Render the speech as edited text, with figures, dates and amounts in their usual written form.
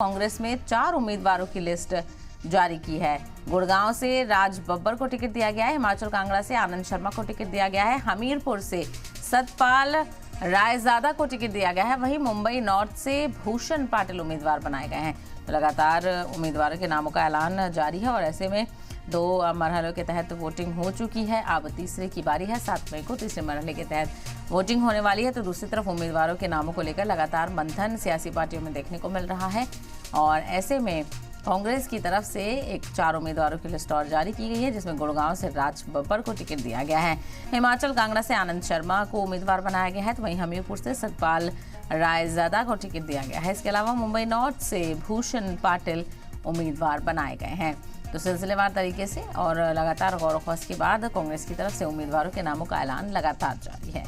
कांग्रेस में 4 उम्मीदवारों की लिस्ट जारी की है। गुड़गांव से राज बब्बर को टिकट दिया गया है। हिमाचल कांगड़ा से आनंद शर्मा को टिकट दिया गया है। हमीरपुर से सतपाल रायजादा को टिकट दिया गया है। वहीं मुंबई नॉर्थ से भूषण पाटिल उम्मीदवार बनाए गए हैं। लगातार उम्मीदवारों के नामों का ऐलान जारी है और ऐसे में 2 मरहलों के तहत वोटिंग हो चुकी है। अब तीसरे की बारी है। 7 मई को तीसरे मरहले के तहत वोटिंग होने वाली है। तो दूसरी तरफ उम्मीदवारों के नामों को लेकर लगातार मंथन सियासी पार्टियों में देखने को मिल रहा है और ऐसे में कांग्रेस की तरफ से 4 उम्मीदवारों की लिस्ट और जारी की गई है, जिसमें गुड़गांव से राज बब्बर को टिकट दिया गया है। हिमाचल कांगड़ा से आनंद शर्मा को उम्मीदवार बनाया गया है। तो वहीं हमीरपुर से सतपाल रायजादा को टिकट दिया गया है। इसके अलावा मुंबई नॉर्थ से भूषण पाटिल उम्मीदवार बनाए गए हैं। तो सिलसिलेवार तरीके से और लगातार गौर व खौस के बाद कांग्रेस की तरफ से उम्मीदवारों के नामों का ऐलान लगातार जारी है।